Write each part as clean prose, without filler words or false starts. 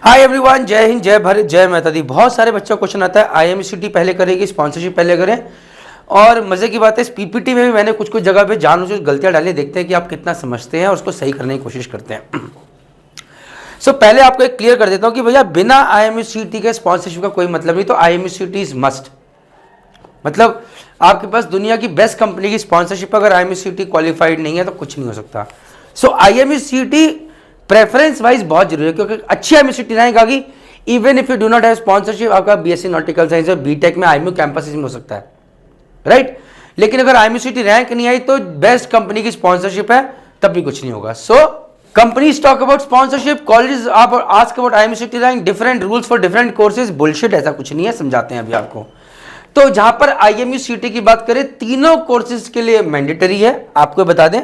Hi everyone, जय हिंद, जय भारत, जय माता दी। बहुत सारे बच्चों को क्वेश्चन आता है आईएमसीटी पहले करेगी, स्पॉन्सरशिप पहले करें। और मजे की बात है, इस पीपीटी में भी मैंने कुछ कुछ जगह पे जानबूझकर गलतियां डाली। देखते हैं कि आप कितना समझते हैं और उसको सही करने की कोशिश करते हैं। पहले आपको एक क्लियर कर देता हूं कि भैया बिना आईएमसीटी के स्पॉन्सरशिप का कोई मतलब नहीं। तो आईएमसीटी इज मस्ट, मतलब आपके पास दुनिया की बेस्ट कंपनी की स्पॉन्सरशिप, अगर आईएमसीटी क्वालिफाइड नहीं है तो कुछ नहीं हो सकता। आईएमसीटी प्रेफरेंस वाइज बहुत जरूरी है, क्योंकि अच्छी आईएमसीटी रैंक आ गई, even if you do not have sponsorship, आपका बीएससी नॉटिकल साइंस और बीटेक में आईएमयू कैंपस में हो सकता है, राइट। लेकिन अगर आईएमसीटी रैंक नहीं आई तो बेस्ट कंपनी की स्पॉन्सरशिप है, तब भी कुछ नहीं होगा। Companies talk about sponsorship, colleges ask about IMCT rank, different rules for different courses. Bullshit, ऐसा कुछ नहीं है, समझाते हैं अभी आपको। तो जहां पर आईएमयूसीटी की बात करें, तीनों कोर्सेज के लिए मैंडेटरी है। आपको बता दें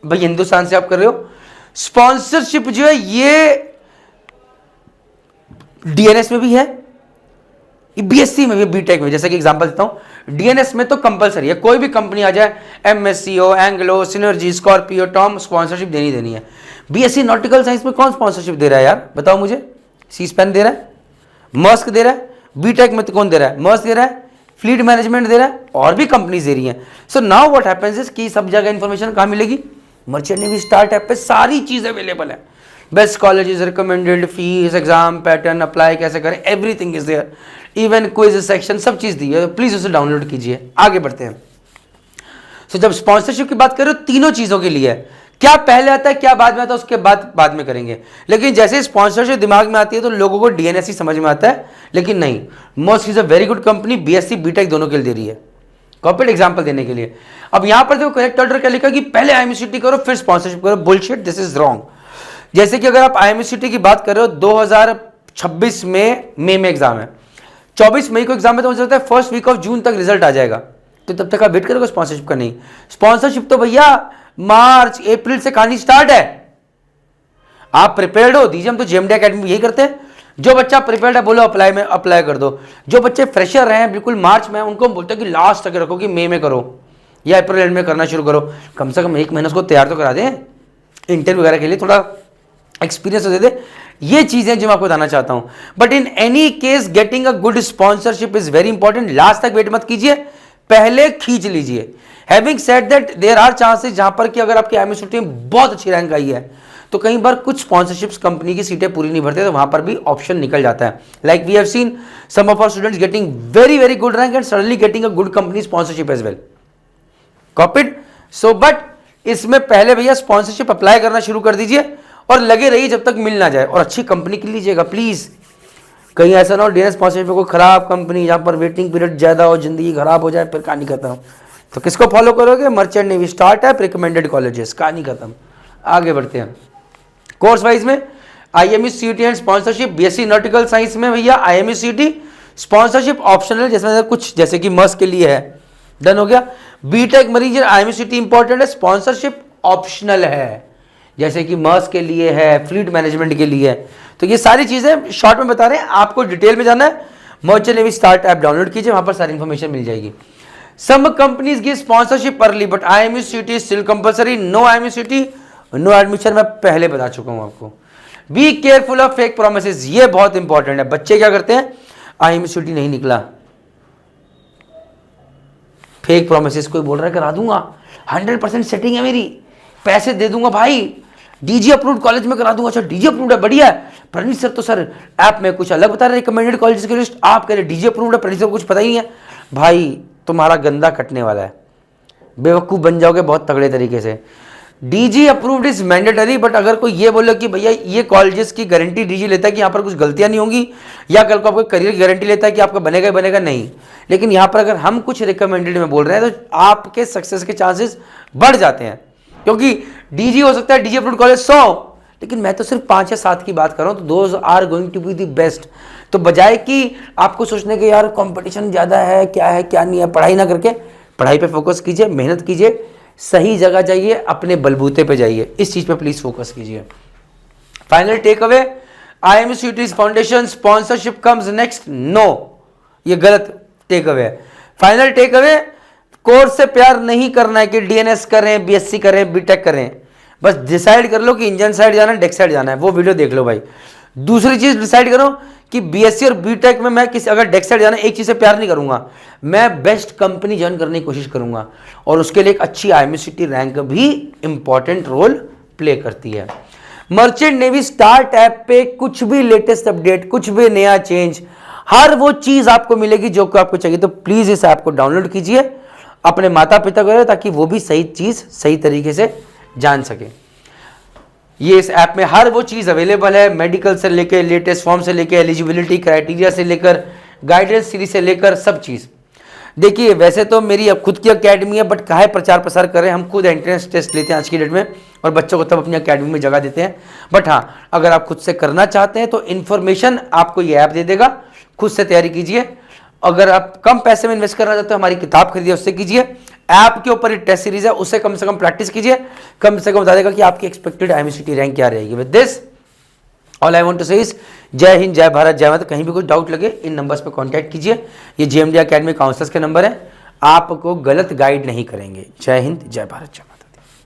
भाई, हिंदुस्तान से आप कर रहे हो, स्पॉन्सरशिप जो है ये डीएनएस में भी है, बीएससी में भी, बीटेक में। जैसे कि एग्जांपल देता हूं, डीएनएस में तो कंपलसरी है, कोई भी कंपनी आ जाए, MSCO, Anglo, Synergy, Scorpio, Tom, sponsorship देनी है। बीएससी नॉटिकल साइंस में कौन स्पॉन्सरशिप दे रहा है यार, बताओ मुझे। सी स्पैन दे रहा है, मर्स्क दे रहा है। बीटेक में तो कौन दे रहा है? मर्स्क दे रहा है, फ्लीट मैनेजमेंट दे रहा है, और भी कंपनीज दे रही हैं। So now what happens is कि सब जगह इंफॉर्मेशन कहां मिलेगी? मर्चेंट नेवी स्टार्ट ऐप पे सारी चीज अवेलेबल है। Best colleges, recommended, fees, exam pattern, apply कैसे करें, everything is there. Even quiz section, सब चीज दी है। प्लीज उसे डाउनलोड कीजिए। आगे बढ़ते हैं। जब स्पॉन्सरशिप की बात करो, तीनों चीजों के लिए है। क्या पहले आता है, क्या बाद में आता है, उसके बाद में करेंगे। लेकिन जैसे स्पॉन्सरशिप दिमाग में आती है तो लोगों को डीएनएस ही समझ में आता है। लेकिन नहीं, Maersk is a very good company, BSc BTech दोनों के लिए दे रही है। कॉपीड एग्जांपल देने के लिए। अब यहां पर देखो करेक्ट ऑर्डर क्या लिखा कि पहले आईएमसीटी करो फिर स्पॉन्सरशिप करो। Bullshit, this is wrong. जैसे कि अगर आप आईएमसीटी की बात कर रहे हो, 2026 में मई में एग्जाम है, 24 मई को एग्जाम है, तो मुझे लगता है फर्स्ट वीक ऑफ जून तक रिजल्ट आ जाएगा। तो तब तक आप वेट करोगे स्पॉन्सरशिप का? नहीं, स्पॉन्सरशिप तो भैया मार्च अप्रैल से कहानी स्टार्ट है। आप प्रिपेयर्ड हो, दीजिए। हम तो जेएमडी एकेडमी में यही करते हैं। जो बच्चा प्रिपेयर्ड है बोलो अप्लाई में अप्लाई कर दो। जो बच्चे फ्रेशर रहे हैं बिल्कुल मार्च में, उनको हम बोलते हैं कि लास्ट तक रखो, कि मई में करो या अप्रैल एंड में करना शुरू करो। कम से कम एक महीना उसको तैयार तो करा दें, इंटरव्यू वगैरह के लिए थोड़ा एक्सपीरियंस दे दे। ये चीजें जो मैं आपको बताना चाहता हूं। But in any case getting a good sponsorship is very important. Last तक वेट मत कीजिए, पहले खींच लीजिए। Having said that, there are chances जहां पर कि अगर आपकी आईएमसीटी में बहुत अच्छी रैंक आई है तो कई बार कुछ स्पॉन्सरशिप्स कंपनी की सीटें पूरी नहीं भरते, तो वहां पर भी ऑप्शन निकल जाता है। Like we have seen some of our students getting very very good rank and suddenly getting a good company sponsorship as well. Copied. But इसमें पहले भैया स्पॉन्सरशिप अप्लाई करना शुरू कर दीजिए और लगे रहिए जब तक मिल ना जाए, और अच्छी कंपनी की लीजिएगा प्लीज। कहीं ऐसा ना हो डीएनएस स्पॉन्सरशिप में कोई खराब कंपनी जहां पर वेटिंग पीरियड ज्यादा हो, जिंदगी खराब हो जाए, फिर कहानी खत्म। तो किसको फॉलो करोगे? Merchant navy start app, recommended colleges, कहानी खत्म। आगे बढ़ते हैं। कोर्स वाइज में IMUCET and sponsorship, BSc nautical science में भैया आईएमयूसीटी, स्पॉन्सरशिप ऑप्शनल, जैसे कुछ जैसे कि मर्स्क के लिए है, डन हो गया। बीटेक मरीज आईएमयूसीटी इंपॉर्टेंट है, स्पॉन्सरशिप ऑप्शनल है, जैसे कि मर्स्क के लिए है, फ्लीट मैनेजमेंट के लिए है। तो ये सारी चीजें शॉर्ट में बता रहे हैं, आपको डिटेल में जाना है, merchant navy start app download कीजिए, वहां पर सारी इंफॉर्मेशन मिल जाएगी। Some companies give sponsorship early but IMUCET still compulsory. No IMUCET no admission, मैं पहले बता चुका हूं आपको। Be careful of fake promises, ये बहुत इंपॉर्टेंट है। बच्चे क्या करते हैं, आईएमयूसीटी नहीं निकला, फेक प्रोमिसेस, कोई बोल रहा है करा दूंगा, 100% सेटिंग है मेरी, पैसे दे दूंगा भाई, डीजी अप्रूव्ड कॉलेज में करा दूंगा। अच्छा डीजी अप्रूव्ड है, बढ़िया है। प्रणीत सर तो सर ऐप में कुछ अलग बता रहे, रिकमेंडेड कॉलेज की लिस्ट, आप कह रहे डीजी अप्रूव्ड है, प्रणीत सर को कुछ पता ही नहीं है। भाई तुम्हारा गंदा कटने वाला है, बेवकूफ बन जाओगे बहुत तगड़े तरीके से। DG approved is mandatory, but अगर कोई ये बोले कि भैया ये कॉलेजेस की गारंटी डीजी लेता है कि यहाँ पर कुछ गलतियां नहीं होंगी, या कल को आपका करियर की गारंटी लेता है कि आपका बनेगा बनेगा, नहीं। लेकिन यहाँ पर अगर हम कुछ रिकमेंडेड में बोल रहे हैं तो आपके सक्सेस के चांसेस बढ़ जाते हैं, क्योंकि डीजी हो सकता है, डीजी अप्रूव्ड कॉलेज 100, लेकिन मैं तो सिर्फ 5 या 7 की बात कर रहा हूँ, तो those are going to be the best. तो बजाय कि आपको सोचने के यार कंपटीशन ज्यादा है, क्या नहीं है, पढ़ाई ना करके पढ़ाई पे फोकस कीजिए, मेहनत कीजिए, सही जगह जाइए, अपने बलबूते पे जाइए, इस चीज पे प्लीज फोकस कीजिए। Final takeaway, IMUCET foundation sponsorship comes next, no, ये गलत टेक अवे है। फाइनल टेक अवे, कोर्स से प्यार नहीं करना है कि डीएनएस करें, बीएससी करें, बीटेक करें, बस डिसाइड कर लो कि इंजन साइड जाना है, डेक साइड जाना है, वो वीडियो देख लो भाई। दूसरी चीज डिसाइड करो कि बीएससी और बीटेक में मैं किसी अगर डेस्क साइड जाना, एक चीज से प्यार नहीं करूंगा, मैं बेस्ट कंपनी ज्वाइन करने की कोशिश करूंगा, और उसके लिए एक अच्छी आईएमएससीटी रैंक भी इंपॉर्टेंट रोल प्ले करती है। मर्चेंट नेवी स्टार्ट ऐप पे कुछ भी लेटेस्ट अपडेट, कुछ भी नया चेंज, हर वो चीज आपको मिलेगी जो आपको चाहिए। तो प्लीज इस ऐप को डाउनलोड कीजिए, अपने माता पिता को, ताकि वो भी सही चीज सही तरीके से जान सके। ये इस ऐप में हर वो चीज अवेलेबल है, मेडिकल से लेकर लेटेस्ट फॉर्म से लेकर एलिजिबिलिटी क्राइटेरिया से लेकर गाइडेंस सीरीज से लेकर सब चीज। देखिए वैसे तो मेरी अब खुद की अकेडमी है, बट काहे प्रचार प्रसार करें, हम खुद एंट्रेंस टेस्ट लेते हैं आज की डेट में और बच्चों को तब अपनी अकेडमी में जगह देते हैं। बट हाँ, अगर आप खुद से करना चाहते हैं तो इन्फॉर्मेशन आपको ये ऐप दे देगा, खुद से तैयारी कीजिए। अगर आप कम पैसे में इन्वेस्ट करना चाहते हो, हमारी किताब खरीदिए, उससे कीजिए। ऐप के ऊपर एक टेस्ट सीरीज है, उससे कम प्रैक्टिस कीजिए, कम से कम बता देगा कि आपकी एक्सपेक्टेड आईएमएससीटी रैंक क्या रहेगी। With this all I want to say is जय हिंद, जय भारत, जय माता। कहीं भी कुछ डाउट लगे इन नंबर्स पे कांटेक्ट कीजिए, ये जेएमडी एकेडमी काउंसलर्स के नंबर है, आपको गलत गाइड नहीं करेंगे। जय हिंद, जय भारत, जय माता।